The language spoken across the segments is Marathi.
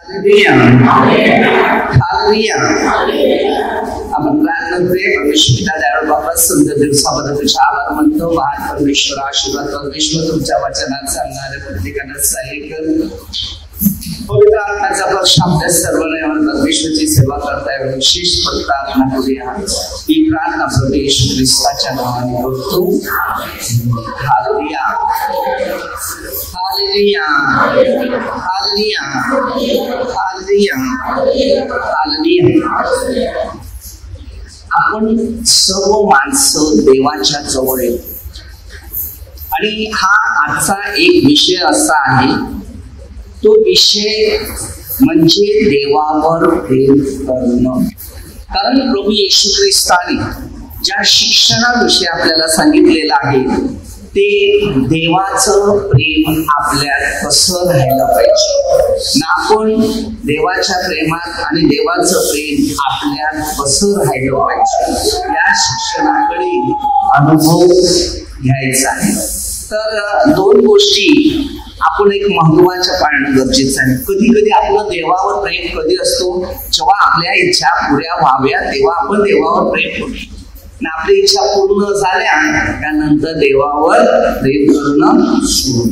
आपण प्रार्थना करूया. परमेश्वर दयाळू बाबा, सुंदर दिवसाबद्दल तुझा आभार मानतो. महान परमेश्वर, आशीर्वाद परमेश्वर, तुमच्या वचनात सांगणाऱ्या प्रत्येकाला सहाय्य कर. पवित्र आत्म्याचा प्रश्न आपल्या सर्वांना परमेश्वरची सेवा करता यावी विशेष प्रार्थना करूया. ही प्रार्थना प्रभू येशू ख्रिस्ताच्या नावाने करतो. Hallelujah, hallelujah, hallelujah, hallelujah, hallelujah. आपण सर्व माणसं देवाच्या जवळ येतो आणि हा आजचा एक विषय असा आहे. तो विषय म्हणजे देवावर प्रेम करणं. कारण प्रभू येशू ख्रिस्ताने ज्या शिक्षणाविषयी आपल्याला सांगितलेलं आहे ते देवाचं प्रेम आपल्यात कसं राहायला पाहिजे ना. आपण देवाच्या प्रेमात आणि देवाचं प्रेम आपल्यात कसं राहायला पाहिजे या शिक्षणाकडे अनुभव घ्यायचा आहे. तर दोन गोष्टी आपण एक महत्वाच्या पाळणं गरजेचं आहे. कधी कधी आपलं देवावर प्रेम कधी असतो जेव्हा आपल्या इच्छा पुऱ्या व्हाव्या तेव्हा आपण देवावर प्रेम करतो. आपल्या इच्छा पूर्ण झाल्या त्यानंतर देवावर प्रेम करणं सुरू.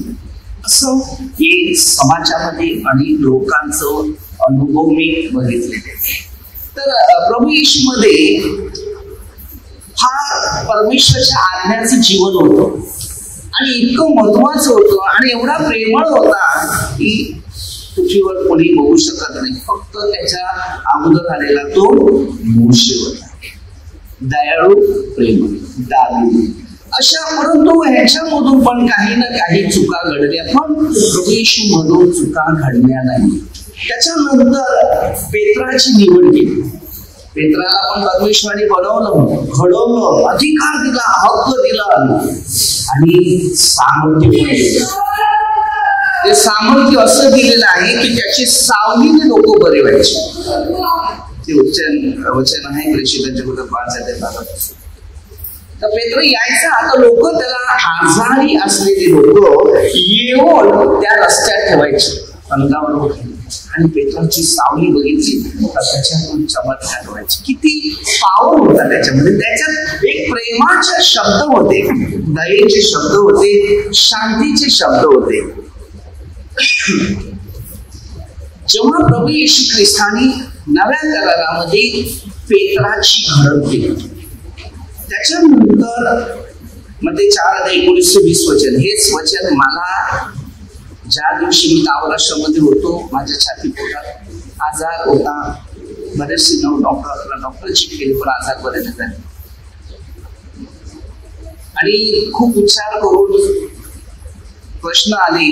असं हे समाजामध्ये अनेक लोकांचं अनुभव मी बघितलेले. तर प्रभू येशू मध्ये हा परमेश्वराच्या आज्ञाचं जीवन होतं आणि इतकं महत्वाचं होतं आणि एवढा प्रेमळ होता की पृथ्वीवर कोणी बघू शकत नाही. फक्त त्याच्या अगोदर आलेला तो मोशे होता. दयाळू, प्रेमळ, दावी अशा. परंतु ह्याच्यामधून पण काही ना काही चुका घडल्या. पण प्रभू येशू मधून चुका घडल्या नाही. त्याच्यानंतर पेत्राची निवड केली. पेत्राला पण परमेश्वराने बनवलं, घडवलं, अधिकार दिला, हक्क दिला आणि सामर्थ्य पण दिलं. ते सामर्थ्य असं दिलेलं आहे की त्याची सावलीने लोक बरे व्हायचे. ते वचन आहे प्रेषितांच्या कुठं 5 तर पेत्र यायचा. आता लोक त्याला आजारी असलेली लोक येऊन त्या रस्त्यात ठेवायचे अंगावर आणि पेत्राची सावली बघितली तर त्याच्यातून चमत्कार व्हायचे. किती पावर होता त्याच्यामध्ये. त्याच्यात एक प्रेमाचे शब्द होते, दयेचे शब्द होते, शांतीचे शब्द होते. जेव्हा प्रभू येशू ख्रिस्ताने नव्या करारामध्ये पेत्राची घडण केली त्याच्यानंतर मध्ये 4:19-20 वचन. हेच वचन मला ज्या दिवशी मी तावराष्ट्रामध्ये होतो माझ्या छाती पोटात आजार होता. बरेचसे डॉक्टरची केली पण आजार बरे नाही झाले आणि खूप उच्चार करून प्रश्न आले.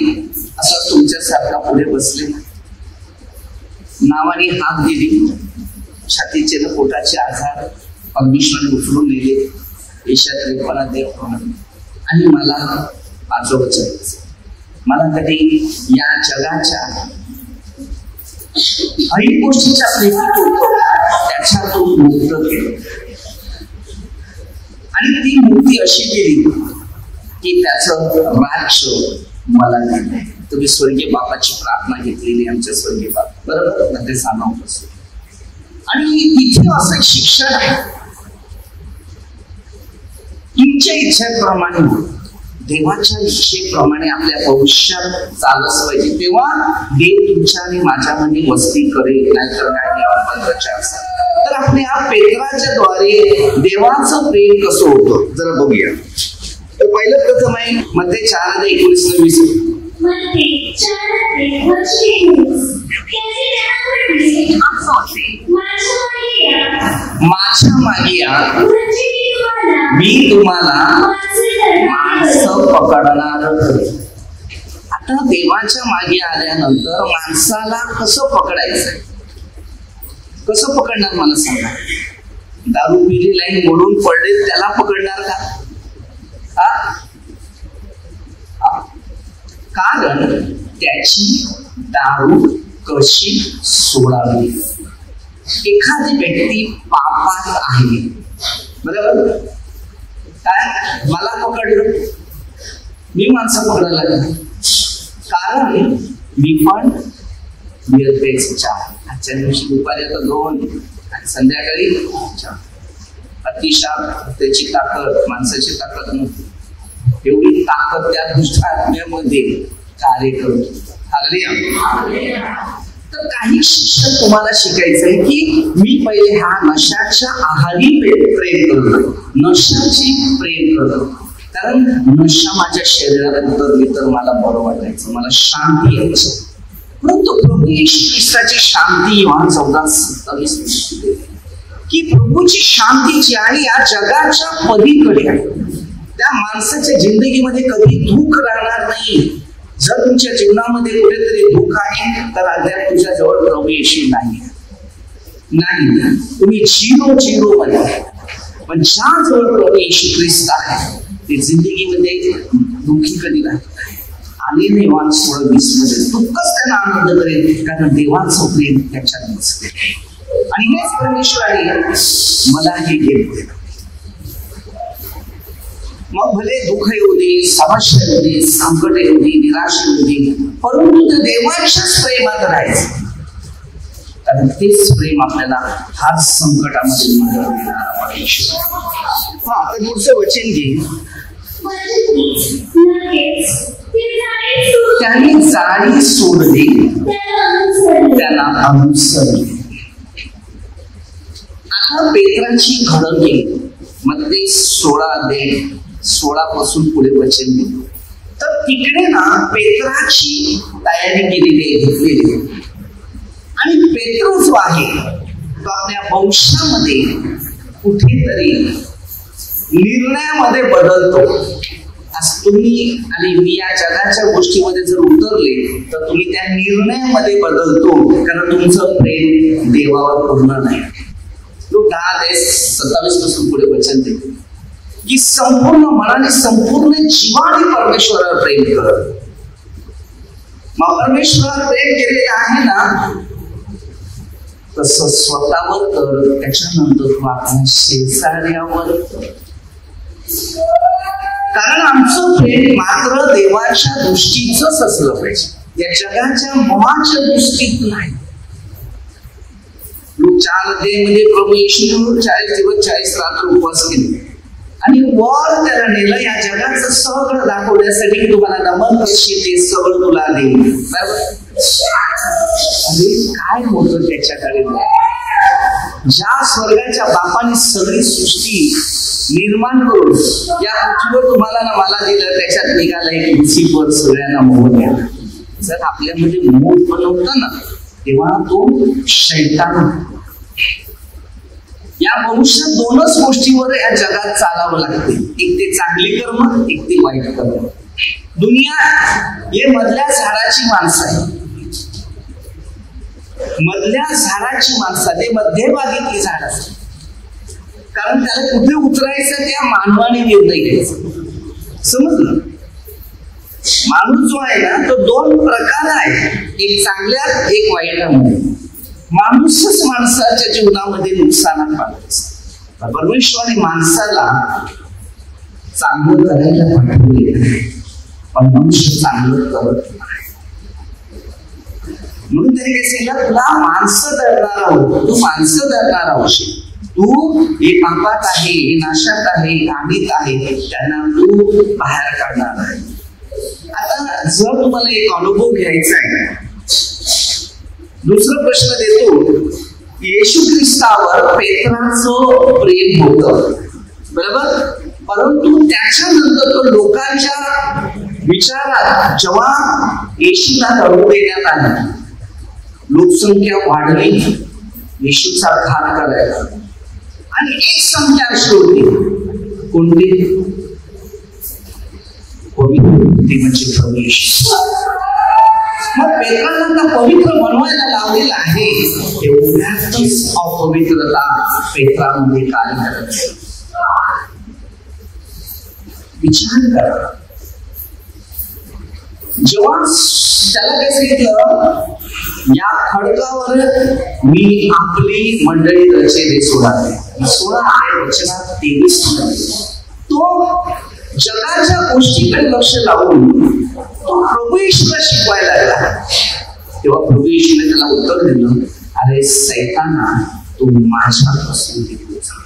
असं तुमच्यासारखा पुढे बसले नावाने हात दिली. छातीचे न पोटाचे आजार परमेश्वराने उचलून नेले. यशात 53 आणि मला 5 वचन. मला कधी या जगाच्या काही गोष्टीच्या प्रेरित होतो त्याच्यातून मुक्त केलं आणि ती मुक्ती अशी केली की त्याचं राज्य मला नाही. तुम्ही स्वर्गीय बाबाची प्रार्थना घेतलेली आमच्या स्वर्गीय बाबा बरोबर ते सांगत. आणि इथे असं शिक्षण आहे तुमच्या इच्छेप्रमाणे देवाच्या इच्छेप्रमाणे आपल्या भविष्यात चालच पाहिजे. तेव्हा देव तुमच्या आणि माझ्यामध्ये वस्ती करेल. नाहीतर काय असतात. तर आपल्या पेत्राच्या द्वारे देवाचं प्रेम कसं होतं जरा बघूया. तर पहिलं प्रथम आहे मध्ये 4:19-20. माझ्या मागे या मी तुम्हाला माणसं पकडणार. आता देवाच्या मागे आल्यानंतर माणसाला कसं पकडायचं, कसं पकडणार मला सांगा. दारू पिली लाईन मोडून पडले त्याला पकडणार का? कारण त्याची दारू कशी सोडावी. एखादी व्यक्ती पापात आहे बरोबर. काय मला पकडलं मी माणसं पकडायला लागली कारण मी पण बिअर प्यायचं 4, आजच्या दिवशी दुपारी आता 2 आणि संध्याकाळी 4. अतिशय त्याची ताकद, माणसाची ताकद नव्हती, एवढी ताकद त्या दुष्ट आत्म्यामध्ये कार्य करतो. तर काही शिक्षण तुम्हाला शिकायचंय की मी पहिले हा नशाच्या आहारी प्रेम करतो, नशाची प्रेम करतो, कारण नशा माझ्या शरीरात उतरली तर मला बरं वाटायचं, मला शांती यायची. परंतु प्रभू येशू ख्रिस्ताची शांती योहान 14:27 की प्रभूची शांती जी आहे या जगाच्या पलीकडे आहे. त्या माणसाच्या जिंदगीमध्ये कधी दुःख राहणार नाही. जर तुमच्या जीवनामध्ये कुठेतरी दुःख आहे तर अद्याप तुझ्या जवळ प्रभू येशू नाही. तुम्ही 0 मध्ये, पण ज्या जवळ प्रभू येशू ख्रिस्त आहे ते जिंदगीमध्ये दुःखी कधी राहत नाही. आणि योहान 16:20 मध्ये दुःखच त्यांना आनंद करेल, कारण देवाचं प्रेम त्याच्यात नसते. आणि हेच परमेश्वराने मला हे केलं. मग भले दुःख येऊ दे, समस्या येऊ दे, संकट येऊ दे, निराशा येऊ दे, परंतु ते देवाच्याच प्रेमात राहायचं, कारण तेच प्रेम आपल्याला हाच संकटामध्ये मदत देणार परमेश्वर. आता पुढचं वचन घे. त्यांनी जाळी सोडली, त्याला अनुसरले. आता पेत्राची घडणी मध्ये 16 पासून पुढे वचन दिलं. तर तिकडे ना पेत्राची तयारी केलेली घेतलेली, आणि पेत्र जो आहे तो आपल्या वंशामध्ये कुठेतरी निर्णयामध्ये बदलतो. आज तुम्ही आणि मी या जगाच्या गोष्टीमध्ये जर उतरले तर तुम्ही त्या निर्णयामध्ये बदलतो, कारण तुमचं प्रेम देवावर पूर्ण नाही. 10:27 पासून पुढे वचन देतो की संपूर्ण मनाने, संपूर्ण जीवाने परमेश्वरावर प्रेम कर. मग परमेश्वरावर प्रेम केलेले आहे ना, तसं स्वतःवर कर, त्याच्यानंतर तू आपल्या शेजाऱ्यावर कर. कारण आमचं प्रेम मात्र देवाच्या दृष्टीचंच असलं पाहिजे, या जगाच्या मोहाच्या दृष्टीत नाही. लोक 4 मध्ये प्रभू येशूने 40 दिवस 40 रात्र उपवास केले आणि वर त्याला नेलं या जगाचं सगळं दाखवण्यासाठी की तुम्हाला नमन करशील ते सगळं तुला देईल. आणि काय होतं त्याच्याकडे, ज्या स्वर्गाच्या बापाने सगळी सृष्टी निर्माण करून या पृथ्वीवर तुम्हाला ना मला दिलं, त्याच्यात निघाला एक पृथ्वीवर सगळ्यांना मोह द्या. जर आपल्यामध्ये मोह बनवता ना तेव्हा तो शैतान. या मनुष्य 2च गोष्टीवर या जगात चालावं लागते, एक ते चांगली कर्म, एक ते वाईट कर्म. दुनिया हे मधल्या झाडाची माणसं आहे, मधल्या झाडाची माणसं, ते मध्यभागी झाड असते, कारण त्याला कुठे उतरायचं त्या मानवाने निर्णय घ्यायचा. समजलं? माणूस जो आहे ना तो 2 प्रकार आहे, एक चांगल्यात एक वाईटामध्ये. माणूसच माणसाच्या जीवनामध्ये नुकसानात पाडतो. परमेश्वराने माणसाला चांगलं करायला पाठवले, पण मनुष्य चांगलं करत नाही. म्हणून त्याने काय सांगितलं, तुला माणसं धरणार आहोत, तू माणसं धरणार आहोत, तू हे पापात आहे, हे नाशात आहे, घाणीत आहे, त्यांना तू बाहेर काढणार आहे. आता जर तुम्हाला एक अनुभव घ्यायचा आहे, दुसरा प्रश्न देतो. येशू ख्रिस्तावर पेत्राचं प्रेम होतं, बरोबर, परंतु त्याच्यानंतर तो लोकांच्या विचारात जेव्हा येशूला दडू देण्यात आला, लोकसंख्या वाढली, येशूचा घात करायला, आणि एक संख्या अशी होती, कोणती? पवित्र, म्हणजे प्रभू येशू. मग पेत्रांना पवित्र बनवायला लावलेलं आहे, एवढ्यातच अपवित्रता पेत्रामध्ये कार्य करत. विचार करा, जेव्हा त्याला काय सांगितलं, या खडकावर मी आपली मंडळी रचेले सोडावे. 16:23 तो जगाच्या गोष्टीकडे लक्ष लावून तो प्रभू येशूला शिकवायला लागला. तेव्हा प्रभू येशूने त्याला उत्तर दिलं, अरे सैताना, तू माझ्यापासून दूर जा.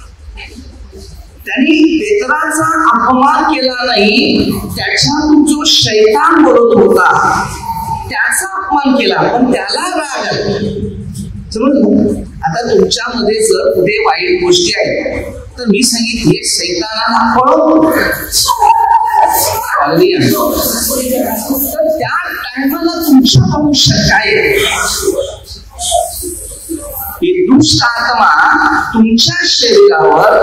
त्यांनी पेत्राचा अपमान केला नाही, त्याच्यातून जो शैतान बोलत होता त्याचा अपमान केला, पण त्याला राग आला. समजलं? आता तुमच्यामध्ये जर कुठे वाईट गोष्टी आहेत तर मी सांगितले हे सैतानाला पळव. तर त्या टायमाला तुमच्या आयुष्यात काय ही दुष्ट आत्मा तुमच्या शरीरावर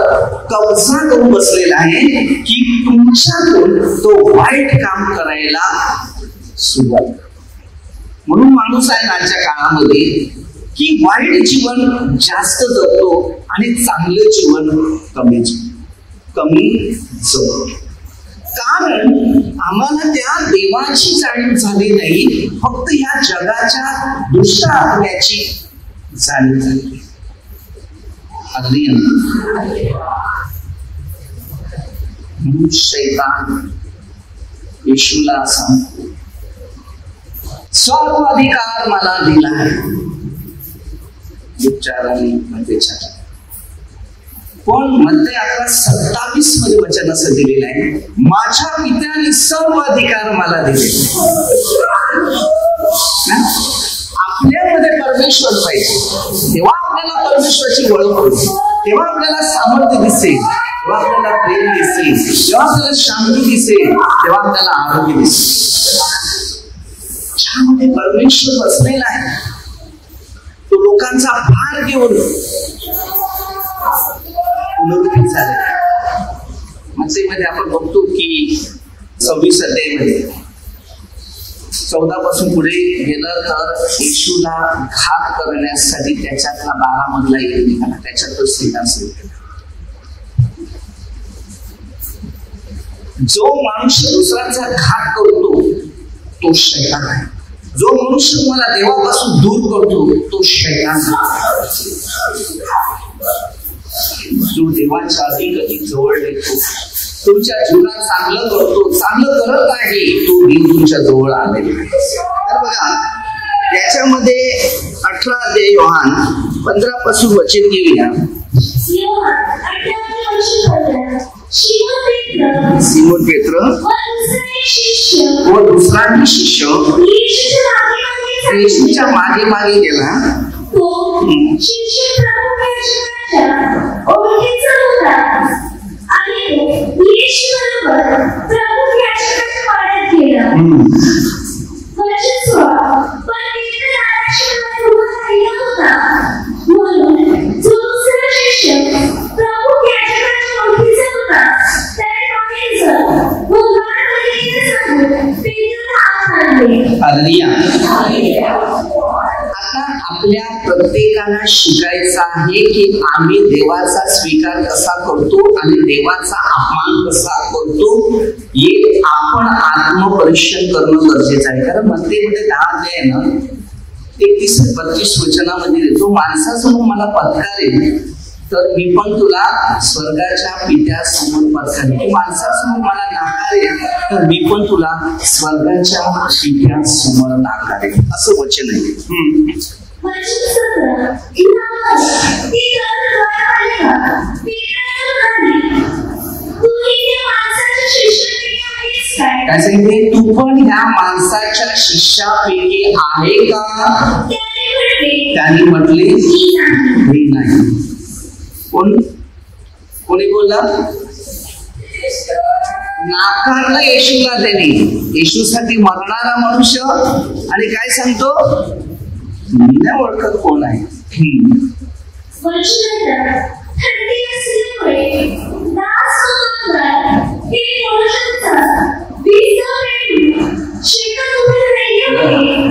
कब्जा करून बसलेला आहे की तुमच्यातून तो वाईट काम करायला सुरुवात. म्हणून माणूस आहे आजच्या काळामध्ये की वाईट जीवन जास्त जगतो आणि चांगलं जीवन कमी जगतो. कारण आम्हाला त्या देवाची जाणीव झाली नाही, फक्त या जगाच्या दुष्ट आत्म्याची जाणीव झाली. अगदी म्हणून शैतान येशूला सांगतो, सर्व अधिकार मला दिला आहे. पण मध्य 11:27 मध्ये वचन असं दिलेलं आहे, माझ्या पित्याने सर्व अधिकार मला दिले. आपल्यामध्ये परमेश्वर पाहिजे, तेव्हा आपल्याला परमेश्वराची ओळख होईल, तेव्हा आपल्याला सामर्थ्य दिसेल, तेव्हा आपल्याला प्रेम दिसेल, तेव्हा आपल्याला शांती दिसेल, तेव्हा आपल्याला आरोग्य दिसेल. ज्यामध्ये परमेश्वर बसलेला आहे तो लोकांचा भार घेऊन पुनरुत्थित झालेला. मत्तेमध्ये आपण बघतो की 26 अध्यायामध्ये 14 पासून पुढे गेलं तर येशूला घात करण्यासाठी त्याच्यातला 12 मधला एक निघाला, त्याच्यातच श्रीकांत. जो मनुष्य दुसऱ्यांचा घात करतो तो शैतान आहे. जो मनुष्य तुम्हाला देवापासून दूर करतो तो शैतान. जो देवाच्या अधिक अधिक जवळ येतो, तुमच्या जीवनात चांगलं करतो, चांगलं करत आहे, तो देव तुमच्या जवळ आलेला आहे. तर बघा याच्यामध्ये 18 अध्याय योहान 15 पासून वचन घेऊया. सिमोन पेत्र व दुसरा शिष्य येशूच्या मागे मागे गेला. आता आपल्या प्रत्येकाला शिकायचं आहे की आम्ही देवाचा स्वीकार कसा करतो आणि देवाचा अपमान कसा करतो हे आपण आत्मपरीक्षण करणं गरजेचं आहे. कारण मत्तेमध्ये 10 अध्याय ना 31-32 वचनामध्ये देतो, माणसासमोर मला पत्कारेल तर मी पण तुला स्वर्गाच्या पित्यासमोर पत्कारेल. माणसासमोर मला नाकारेल तर मी पण तुला स्वर्गाच्या पित्यासमोर नाकारेल, असं वचन आहे. काय सांगितले? तू पण ह्या माणसाच्या शिष्यापैकी आहे का? त्याने म्हटले मी नाही. कोणी बोलला? नाकारलं येशूला. त्याने येशूसाठी मरणारा मनुष्य आणि काय सांगतो, मी नाही ओळखत कोण आहे.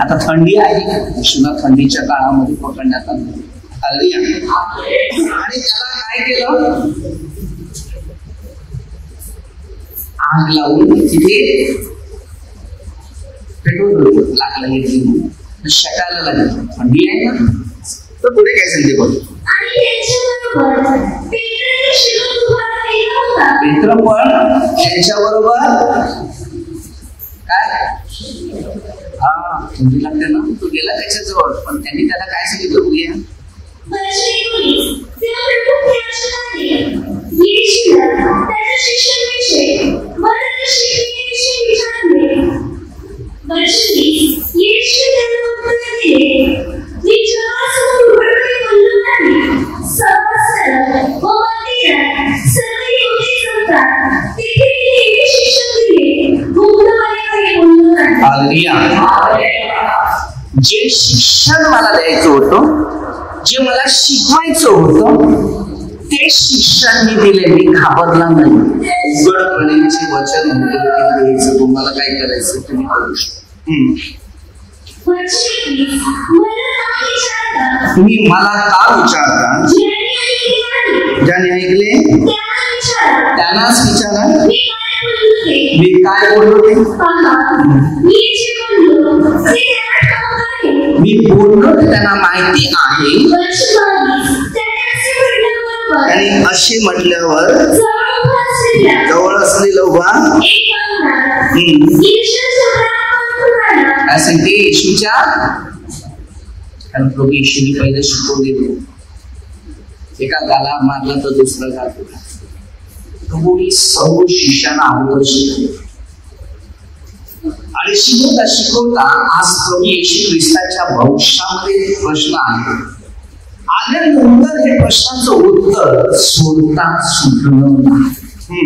आता थंडी आहे, येशूला थंडीच्या काळामध्ये पकडण्यात आलं आणि त्याला काय केलं, आग लावून तिथे पेट्रोल लागलं, शकायला लागलं. थंडी आहे ना, तर पुढे काय सांगते बघ. पेत्र पण त्यांच्याबरोबर काय हा म्हणजे लागते ना, तो गेला त्याच्याजवळ, पण त्यांनी त्याला काय सांगितलं बघूया. जे शिक्षण मला द्यायचं होतं, जे मला शिकवायचं होतं, ते शिक्षण मी दिले. मी घाबरला नाही. उघडपणे जे वचन द्यायचं, तुम्हाला काय करायचं तुम्ही करू शकता. तुम्ही मला का विचारता? ज्याने ऐकले त्यांनाच विचारा. मी काय बोललो ते? मी बोललो ते त्यांना माहिती आहे. आणि असे म्हटल्यावर जवळ असलेलं उभा असं ते येशूच्या, कारण प्रभू येशूने पहिलं शिकवले, एका गाला मारला तर दुसरा गाल. प्रभूने सर्व शिष्यांना अगोदर शिकवले आणि शिकवता आज प्रभू येशू ख्रिस्ताच्या भविष्यामध्ये प्रश्न आहे. आल्यानंतर हे प्रश्नाचं उत्तर सोडता सुटलं नाही.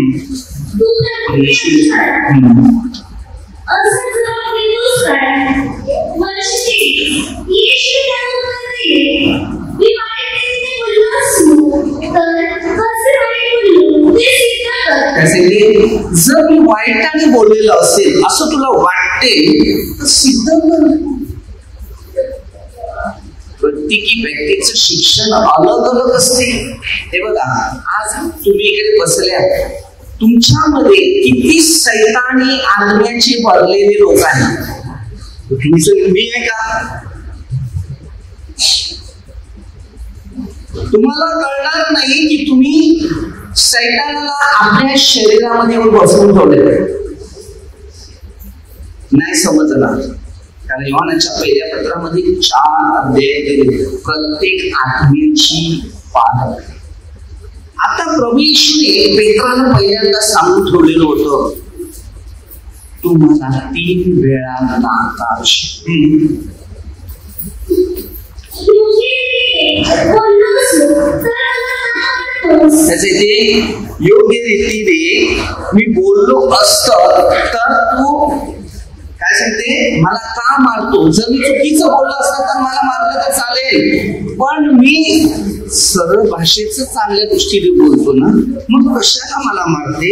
जर मी वाईटाने बोललेलं असेल असं तुला वाटते तर सिद्ध कर. प्रत्येकी व्यक्तीचं शिक्षण अलग अलग असते. हे बघा, आज तुम्ही इकडे बसल्या, तुमच्यामध्ये किती सैतानी आत्म्याचे भरलेले लोक आहेत. तुमचं मी आहे का? तुम्हाला कळणार नाही की तुम्ही सैतानाला आपल्या शरीरामध्ये बसवून ठेवले. नाही समजलं, कारण योहानाच्या पहिल्या पत्रामध्ये 4 अध्याय दिले, प्रत्येक आत्म्याची पाहत. आता प्रभू येशूने पेत्राला पहिल्यांदा सांगून ठेवलेलं होतं, तू मला 3 वेळा नाकारशील. त्याचे ते योग्य रीतीने मी बोललो असत तर तू काय सांगते, मला का मारतो? जर मी चुकीचं बोललो असतं तर मला मारलं तर चालेल, पण मी सरळ भाषेच चांगल्या दृष्टीने बोलतो ना, मग कशाला मला मारते?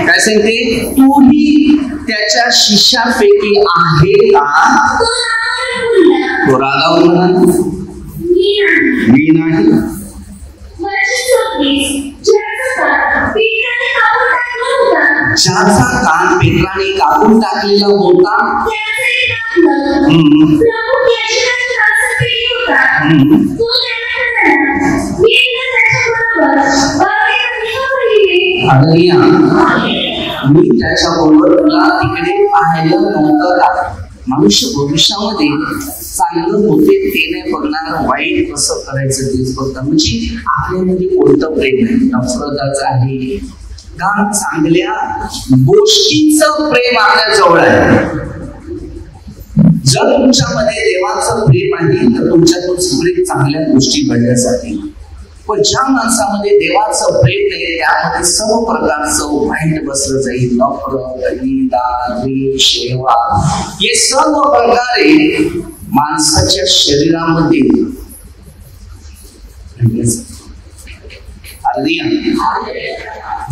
काय सांगते, तूही त्याच्या शिष्यापैकी आहे का? तो रागावून म्हणाला, मी नाही. ज्याचा कान पेत्राने कापून टाकलेला होता, मी त्याच्याबरोबर तुला तिकडे पाहायला नव्हतं का? मनुष्य भविष्यामध्ये चांगलं होते ते नाही बघणार, वाईट कसं करायचं तेच बघतात. म्हणजे आपल्यामध्ये कोणतं प्रेम आहे? नफरताचं आहे का चांगल्या गोष्टींचं प्रेम आपल्या जवळ आहे? जर तुमच्यामध्ये देवाचं प्रेम आहे तर तुमच्यातून सगळे चांगल्या गोष्टी घडण्यासाठी. पण ज्या माणसामध्ये देवाचं प्रेम नाही त्यामध्ये सर्व प्रकारचं वाईट बसलं जाईल. नफरत, निंदा, द्वेष, सेवा, हे सर्व प्रकारे माणसाच्या शरीरामध्ये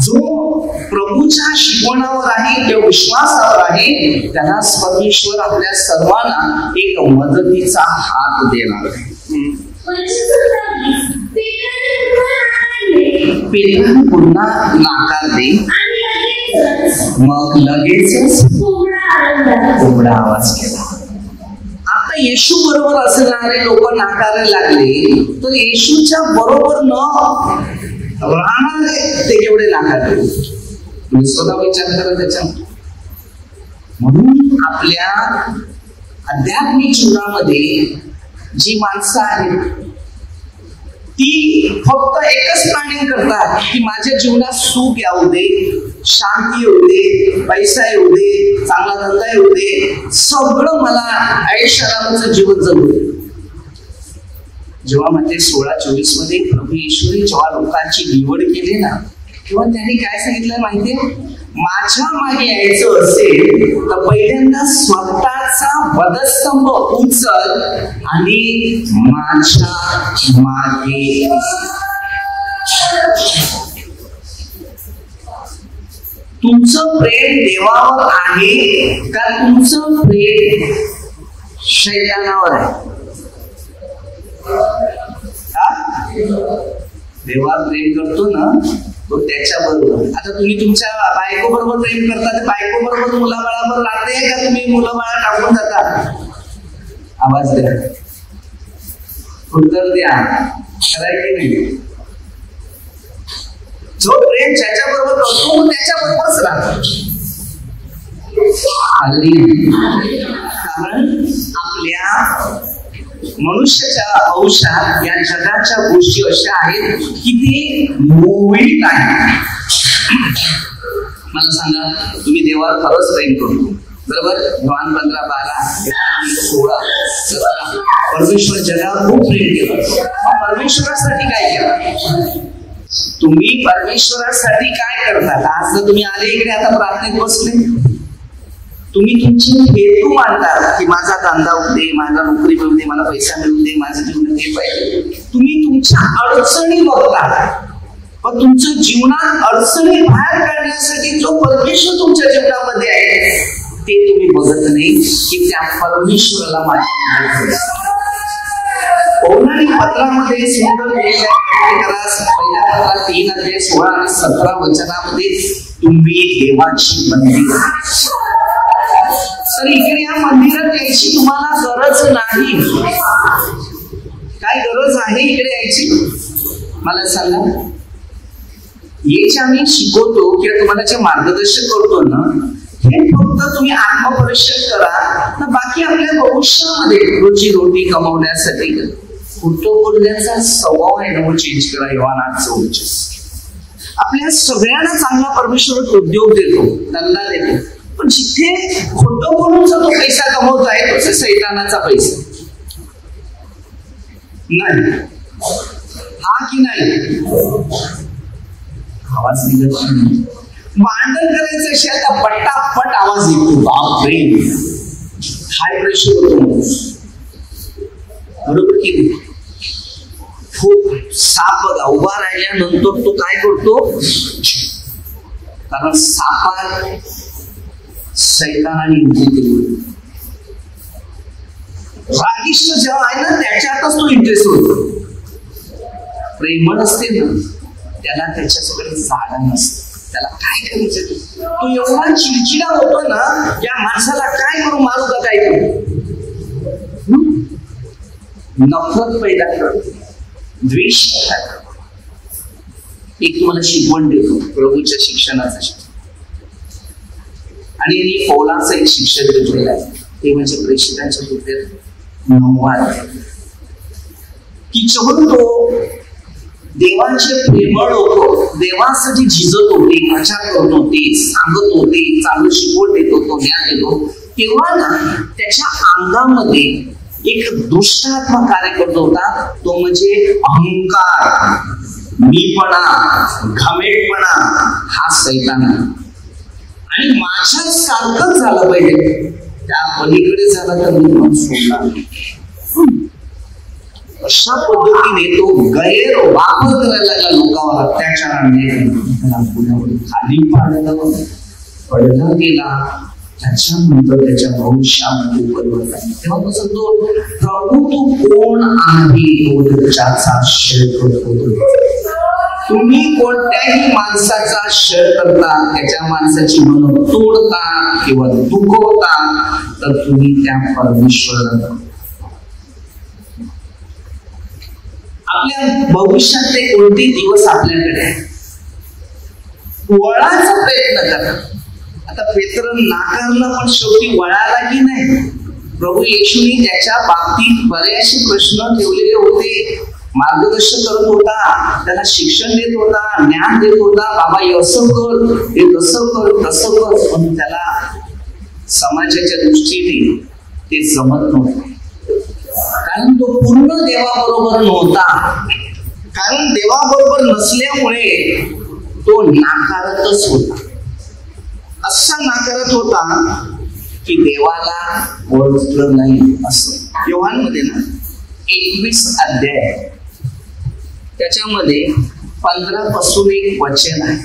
जो प्रभूच्या शिकवणावर आहे, जो विश्वासावर आहे, त्याला परमेश्वर आपल्या सर्वांना एक मदतीचा हात देणार आहे. पेत्राने पुन्हा नाकार दे, मग लगेचच कोंबडा आवाज केला. आता येशू बरोबर असणारे लोक नाकारायला लागले तर येशूच्या बरोबर न राहणारे ते केवढे नाकारले. तुम्ही स्वतः विचार करा त्याच्या. म्हणून आपल्या आध्यात्मिक जीवनामध्ये जी माणसं आहेत ती फक्त एकच प्लॅनिंग करतात की माझ्या जीवनात सुख येऊ दे, शांती येऊ दे, पैसा येऊ दे, चांगला धंदा येऊ दे, सगळं मला ऐशआरामाचं जीवन जगू दे. जेव्हा म्हणजे 16:24 मध्ये प्रभू येशूने जेव्हा लोकांची निवड केली ना तेव्हा त्यांनी काय सांगितलं माहितीये, माझ्या मागे यायचं असेल तर पहिल्यांदा स्वतःचा वधस्तंभ उचल आणि माझ्या मागे. तुमचं प्रेम देवावर आहे का तुमचं प्रेम शैतानावर आहे? देवावर प्रेम करतो ना तो त्याच्याबरोबर. आता तुम्ही तुमच्या बायको बरोबर प्रेम करता तर बायको बरोबर मुलाबाळाबरोबर राहते का तुम्ही मुलाबाळा टाकून जाता? आवाज द्या, उत्तर द्या, खरंय की नाही? जो प्रेम ज्याच्याबरोबर करतो तो त्याच्याबरोबरच राहतो. कारण आपल्या मनुष्याच्या अंशात या जगाच्या गोष्टी अशा आहेत की ते मोहित आहेत. मला सांगा, तुम्ही देवावर खरंच प्रेम करतो बरोबर? योहान 15:12-16-17 परमेश्वर जगावर खूप प्रेम केलं. परमेश्वरासाठी काय केलं? तुम्ही परमेश्वरासाठी काय करतात? आज जर तुम्ही आले इकडे आता प्रार्थनेत बसले, तुम्ही तुमचे हेतू मांडतात की माझा धंदा होऊ दे, माझा नोकरी मिळू दे, मला पैसा मिळू दे, माझं जीवन हे पाहिजे. तुम्ही तुमच्या अडचणी बघतात, पण तुमच्या जीवनात अडचणी बाहेर काढण्यासाठी जो परमेश्वर तुमच्या जीवनामध्ये आहे ते तुम्ही बघत नाही की त्या परमेश्वराला माहिती. पौराणिक पत्रामध्ये सुंदर पहिल्या पत्रात 3:16 आणि 17 वचनामध्ये तुम्ही देवाची मंदिर. तर इकडे या मंदिरात यायची तुम्हाला गरज नाही. काय गरज आहे इकडे यायची? मला सांगा. हे जे आम्ही शिकवतो किंवा तुम्हाला जे मार्गदर्शन करतो ना हे फक्त तुम्ही आत्मपरीक्षण करा ना. बाकी आपल्या भविष्यामध्ये रोजी रोटी कमवण्यासाठी खोटं बोलण्याचा स्वभाव आहे ना चेंज करा. योहान 8:44. आपल्या सगळ्यांना चांगला परमेश्वर उद्योग देतो, धंदा देतो, पण जिथे खोटं बोलून जो पैसा कमवतो आहे तो सैतानाचा पैसा नाही. हा की नाही? आवाज निघत नाही. भांडण करायचं असेल तर पटापट आवाज निघतो. बापरे, हाय प्रेशर होतो बरोबर की नाही? खूप साप बघा उभा राहिल्यानंतर तो काय करतो? कारण सापात सैतानाने इंद्रिय दिली. रागिष्ट जेव्हा आहे ना त्याच्यातच तो इंटरेस्ट होतो. प्रेमळ असते ना त्याला त्याच्यासोबत जाणं नसतं. त्याला काय करायचं तो एवढा चिडचिडा होतो ना या माणसाला काय करू, मारू का काय करू? नफरत पैदा करतो, द्वेष पैदा करतो. एक तुम्हाला शिकवण देतो प्रभूच्या शिक्षणाचं शिक्षण. आणि यांनी पौलाचं एक शिक्षण दिलेलं आहे ते म्हणजे प्रेषितांच्या कृत्यात 9 की जेव्हा तो देवाचे प्रेमळ लोक देवासाठी झिजत होते, प्रचार करत होते, सांगत होते, चांगलं शिकवण देत होतो, ज्ञान देतो, तेव्हा ना त्याच्या अंगामध्ये एक दुष्टात्मा कार्य करत होता. तो म्हणजे अहंकार, मीपणा, घमेटपणा. हा सैतान. आणि माझ्या सारखंच झालं पाहिजे, त्या पलीकडे झाला तर मी मन सोडणार. अशा पद्धतीने तो गैरवापर करायला लागला लोकांवर, अत्याचाराने खाली पडला गेला. त्याच्यानंतर त्याच्या भविष्यामध्ये परिवर्तन. तेव्हा तो सांगतो प्रभू तू कोण आहे, त्याचा शोध करतो. तुम्ही कोणत्याही माणसाचा छळ करता, त्याच्या माणसाची मन तोडता किंवा दुखवता, तर तुम्ही त्या परमेश्वराला आपल्या भविष्यातले कोणते दिवस आपल्याकडे वळाचा प्रयत्न करा. आता पेत्र नाकारला, पण शेवटी वळाला की नाही. प्रभू येशूने त्याच्या बाबतीत बरेचसे प्रश्न ठेवलेले होते, मार्गदर्शन करत होता, त्याला शिक्षण देत होता, ज्ञान देत होता, बाबा हे असं कर, हे तसं कर, तसं कर, पण त्याला समाजाच्या दृष्टीने ते जमत नव्हते, कारण तो पूर्ण देवाबरोबर नव्हता. कारण देवाबरोबर नसल्यामुळे तो नाकारतच होता. असा नाकारत होता की देवाला ओळखलं नाही. असं योहानमध्ये ना 21 अध्याय, त्याच्यामध्ये 15 पासून एक वचन आहे,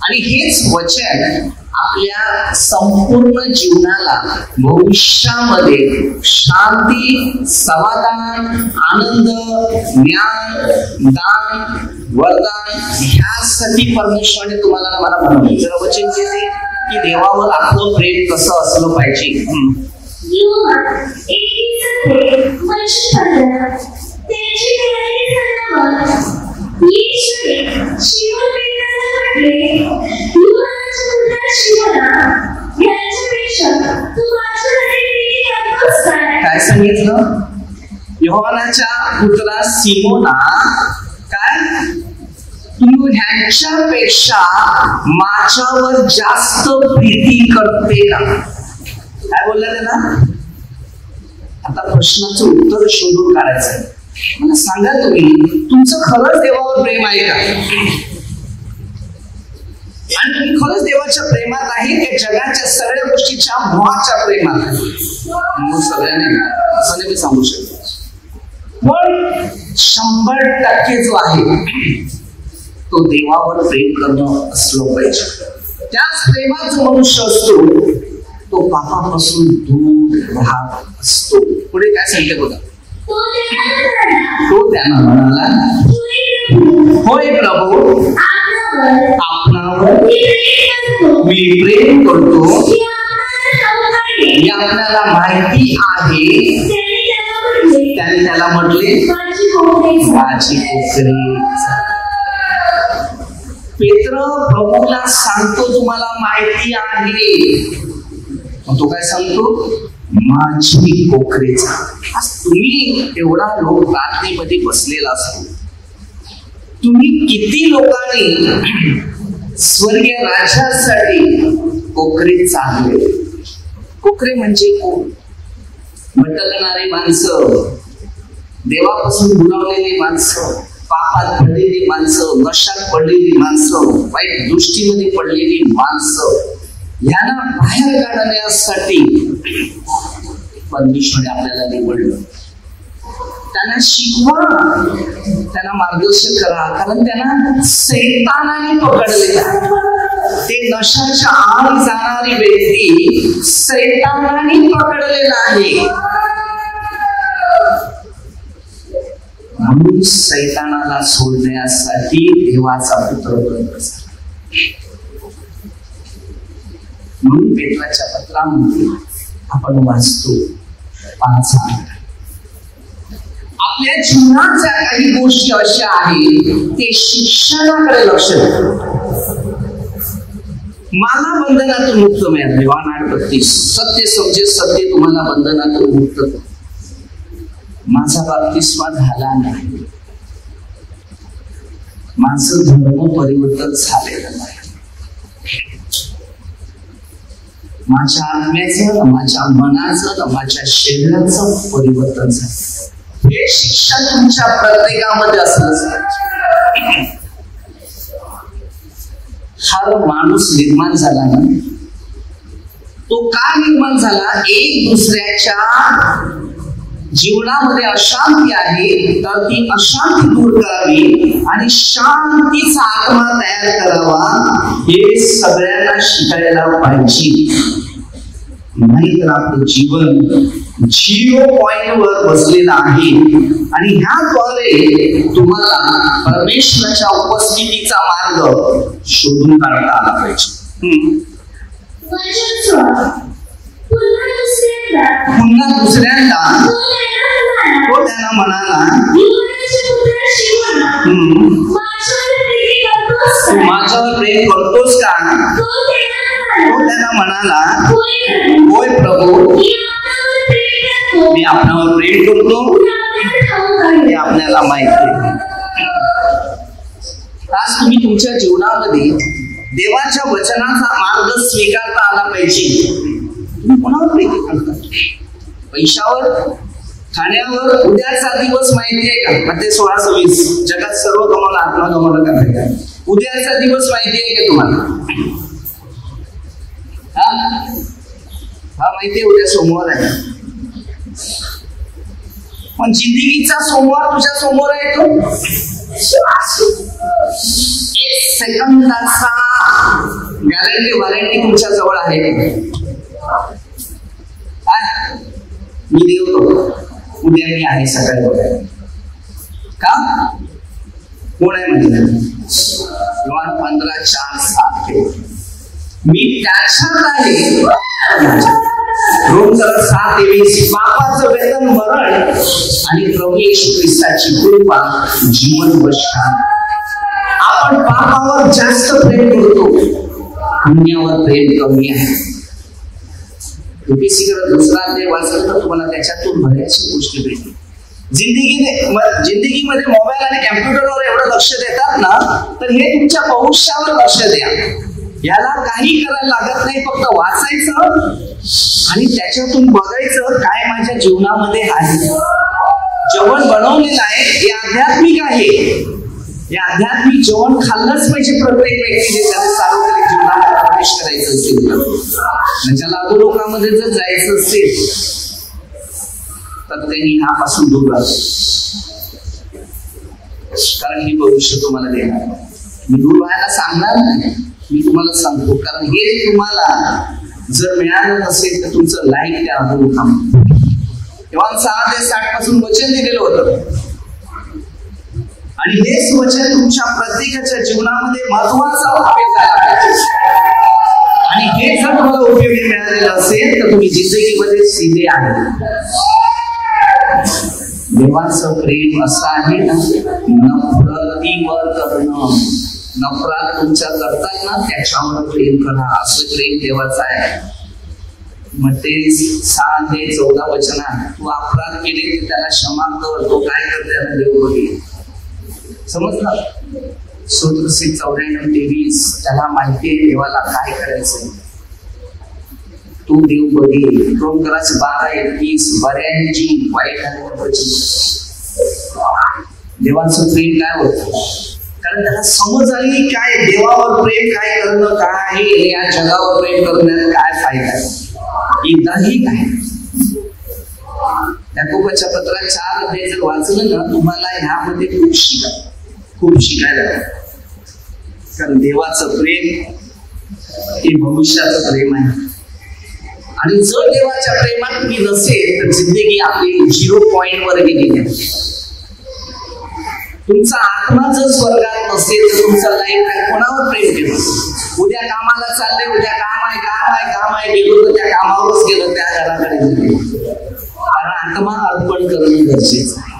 आणि हेच वचन आपल्या संपूर्ण जीवनाला भविष्यामध्ये शांती, समाधान, आनंद, ज्ञान, दान, वरदान ह्यासाठी परमेश्वराने तुम्हाला मला बनवलं. जरा वचन घेते की देवावर आपलं प्रेम कसं असलं पाहिजे. काय सांगितलं? योहानाच्या पुत्रा सिमोना, काय तू ह्यांच्यापेक्षा माझ्यावर जास्त प्रीती करते का? काय बोलला त्याला? आता प्रश्नाचं उत्तर शोधून काढायचं. मला सांगा, तुम्ही तुमचं खरंच देवावर प्रेम आहे का? आणि तुम्ही खरंच देवाच्या प्रेमात आहे की जगाच्या सगळ्या गोष्टीच्या मोहाच्या प्रेमात आहे? सगळ्यांनी असं नाही मी सांगू शकतो, पण 100% जो आहे तो देवावर प्रेम करणं असलं पाहिजे. त्याच प्रेमात जो मनुष्य असतो तो पापापासून दूर राहत असतो. पुढे काय सांगते बघा, तो त्यांना म्हणाला, होय प्रभू, आपणावर मी प्रेम करतो हे आपल्याला माहिती आहे. त्याने त्याला म्हटले, माझी कोकरे. पेत्र प्रभूला सांगतो, तुम्हाला माहिती आहे. तो काय सांगतो? माझी कोकरेचा. आज तुम्ही एवढा लोक प्रार्थनेमध्ये बसलेला असतो, तुम्ही किती लोकांनी स्वर्गीय राज्यासाठी कोकरे चालले? कोकरे म्हणजे कोण? भटकणारी माणसं, देवापासून दुरावलेली माणसं, पापात पडलेली माणसं, नशात पडलेली माणसं, वाईट दृष्टीमध्ये पडलेली माणसं, यांना बाहेर काढण्यासाठी परमेश्वराने आपल्याला निवडलं. त्यांना शिकवा, त्यांना मार्गदर्शन करा, कारण त्यांना सैतानाने पकडलेला. ते नशाच्या आहारी जाणारी व्यक्ती सैतानाने पकडलेला आहे. म्हणून सैतानाला सोडण्यासाठी देवाचा पुत्र बनला. म्हणून पेत्राच्या पत्रामध्ये आपण वाचतो 5 आपल्या जीवनाच्या काही गोष्टी अशा आहेत ते शिक्षणाकडे लक्ष देतात. मला बंधनातून मुक्त मिळाले. योहान 8:32 सत्य समजे सत्य तुम्हाला बंधनातून मुक्त. माझा बाप्तिस्मा झाला नाही, माझं धर्म परिवर्तन झालेलं नाही, माझ्या आत्म्याचं, माझ्या मनाचं, माझ्या शरीराचं परिवर्तन झालं. हे शिक्षण तुमच्या प्रत्येकामध्ये असलं. हा माणूस निर्माण झाला ना, तो का निर्माण झाला? एक दुसऱ्याच्या जीवनामध्ये अशांती आहे, तर ती अशांती दूर करावी आणि शांतीचा आत्मा तयार करावा, हे सगळ्यांना शिकायला पाहिजे. नाहीतर आपलं जीवन 0 पॉइंटवर बसलेला आहे आणि ह्याद्वारे तुम्हाला परमेश्वराच्या उपस्थितीचा मार्ग शोधून काढता आला पाहिजे. पुन्हा दुसऱ्यांदा तो त्यांना म्हणाला, तू माझ्यावर प्रेम करतोस का? तो त्यांना म्हणाला, होय प्रभू, मी आपणावर प्रेम करतो, हे आपल्याला माहिती आहे. आज तुम्ही तुमच्या जीवनामध्ये देवाच्या वचनाचा मार्ग स्वीकारता आला पाहिजे. तुम्ही कोणावर प्रेम करता? पैशावर, खाण्यावर? उद्याचा दिवस माहिती आहे का? मत्ते 16:26 जगात सर्व कमावून आत्मा गमावला करायचा. उद्याचा दिवस माहिती आहे का तुम्हाला? हा माहिती आहे, उद्या सोमवार आहे. पण जिंदगीचा सोमवार तुझ्या समोर आहे तो. 1 सेकंदाचा वॉरंटी तुमच्या जवळ आहे. मी देव उद्या मी आहे सकाळी वगैरे का? कोण आहे म्हणजे योहान 15:4-7 मी त्याच्यात आहे. रोम 7:23 पापाचं वेतन मरण आणि प्रभू येशू ख्रिस्ताची कृपा जीवन व शांती. आपण पापावर जास्त प्रेम करतो, पुण्यावर प्रेम कमी आहे. दुसरा अध्याय वाचलं तर तुम्हाला त्याच्यातून बऱ्याचशा गोष्टी भेटतील. जिंदगीमध्ये मोबाईल आणि कॅम्प्युटरवर एवढं लक्ष देतात ना, तर हे तुमच्या भविष्यावर लक्ष द्या. याला काही करायला लागत नाही, फक्त वाचायचं आणि त्याच्यातून बघायचं काय माझ्या जीवनामध्ये आहे. जेवण बनवलेलं आहे हे आध्यात्मिक आहे. या आध्यात्मिक जेवण खाल्लंच पाहिजे प्रत्येक व्यक्तीने, त्याला सार्वजनिक जीवनात प्रवेश करायचं असेल, ज्याला अधोलोकामध्ये जर जायचं असेल तर त्यांनी ह्यापासून दूर राहावं. कारण हे भविष्य तुम्हाला देणार. मी दूर राहायला सांगणार नाही, मी तुम्हाला सांगतो. कारण हे तुम्हाला जर मिळालं नसेल तर तुमचं लाईफ त्या अधोलोकामध्ये. योहान 6:60 पासून वचन दिलेलं होतं आणि हेच वचन तुमच्या प्रत्येकाच्या जीवनामध्ये महत्वाचा उपयोग झाला पाहिजे. आणि हे जर तुम्हाला उपयोगी मिळालेलं असेल तर तुम्ही जिंदगीमध्ये सीधे आहे. देवाचं प्रेम असं आहे ना, नफरतीवर करणं. नफरत तुमच्या करतात ना, त्याच्यावर प्रेम करा. असं प्रेम देवाचं आहे. मत्ते 6:14 वचन आहे, तू अपराध केले तर त्याला क्षमा कर, तो काय करते त्याला देव बघेल. समजलं? स्तोत्र 94:23 त्याला माहिती आहे देवाला काय करायचंय, तू देव बघेल. रोमकराचे 12:21 बऱ्यांची वाईट देवाचं प्रेम काय होतं? कारण त्याला समज आली काय देवावर प्रेम काय करणं काय आहे, या जगावर प्रेम करण्यात काय फायदा आहे. एकदाही काय याकोबाच्या पत्रात 4 अध्याय जर वाचलं ना, तुम्हाला ह्यामध्ये खूप शिकायला. कारण देवाचं प्रेम हे भविष्याचं प्रेम आहे. आणि जर देवाच्या प्रेमात तुम्ही नसेल तर जिंदगी आपली 0 पॉइंटवर गेलेली आहे. तुमचा आत्मा जर स्वर्गात नसेल तर तुमचं लाईफ काय? कोणावर प्रेम केलं? उद्या कामाला चालले, उद्या काम आहे गेलो तर त्या कामावरच गेलं, त्या घराकडे गेलो. कारण आत्मा अर्पण करणं गरजेचं आहे.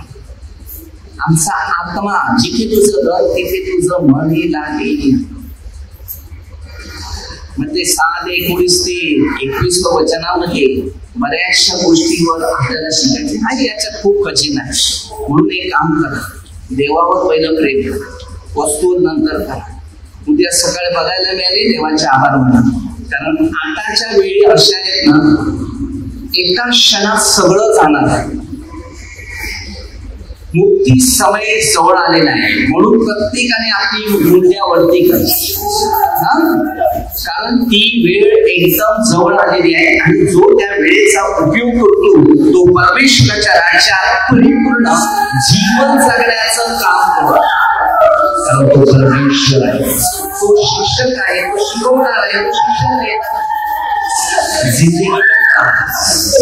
आमचा आत्मा जिथे तुझं घर तिथे तुझं मन लागेल. म्हणजे 6:19 ते 21 वचनामध्ये बऱ्याचशा गोष्टीवर आपल्याला शिकायचे आहे. याच्यात खूप कठीण आहे. म्हणून एक काम करा, देवावर पहिलं प्रेम करा, वस्तूवर नंतर करा. उद्या सकाळी बघायला मिळाले देवाचे आभार म्हणा. कारण आताच्या वेळी अशा आहेत ना, एका क्षणात सगळं जाणार आहे. मुक्ती समय जवळ आलेला आहे. म्हणून प्रत्येकाने आपली मूल्यावरती कारण ती वेळ एकदम जवळ आलेली आहे. आणि जो त्या वेळेचा उपयोग करतो तो परमेश्वराच्या राज्यात परिपूर्ण जीवन जगण्याचं काम करतो. कारण तो परमेश्वर आहे, तो शिक्षक आहे, तो शिकवणार आहे, तो शिक्षण आहे. जिंदगी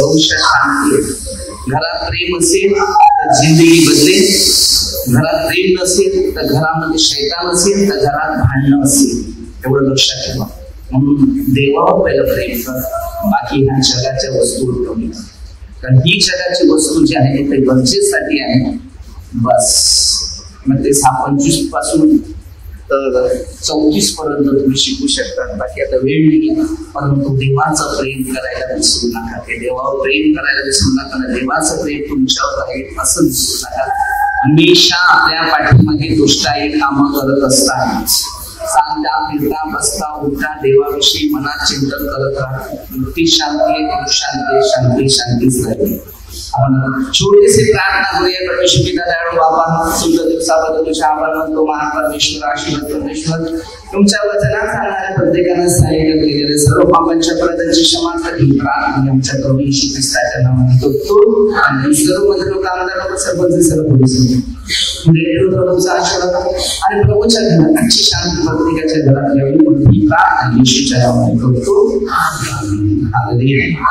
भविष्यात शांती आहे. घरात प्रेम असेल तर जिंदगी बदलेल, घरात प्रेम नसेल तर घरामध्ये शैतान असेल, तर घरात भांडणं असेल. एवढं लक्षात ठेवा. म्हणून देवावर पहिलं प्रेम कर, बाकी ह्या जगाच्या वस्तूवर कमी कर. कारण ही जगाची वस्तू जी आहे ते गरजेसाठी आहे बस. मग ते 25 पासून तर 34 पर्यंत तुम्ही शिकू शकता. बाकी आता वेळ नाही. परंतु देवाचं प्रेम करायला विसरू नका. ते देवावर प्रेम करायला विसरू नका. देवाचं प्रेम तुमच्यावर आहे असं विसरू नका. हमेशा आपल्या पाठीमागे दुष्टाई कामं करत असतात. सांगता फिरता बसता उठता देवाविषयी मनात चिंतन करत राहा. ती शांती शांती शांती शांतीच राहील. आपण छोटेसे प्रार्थना करूया. परमेश्वर पिता दयाळू बाबा, सुंदर दिवसाबद्दल तुझ्या आभार मानतो. महान परमेश्वर, आशीर्वाद परमेश्वर, तुमच्या वचनात सांगणाऱ्या प्रत्येकानं सहाय्य केलेले सर्व पापांच्या अपराधांची क्षमा करी प्रार्थना आमच्या प्रभू येशू ख्रिस्ताच्या नावाने करतो. आणि सर्व मंदिर कामदार सरपंच सर्व पोलिस प्रभूचा आशीर्वाद आणि प्रभूच्या घराची शांती प्रत्येकाच्या घरात यावी म्हणून ही प्रार्थना येशूच्या नावाने करतो. हालेलुया.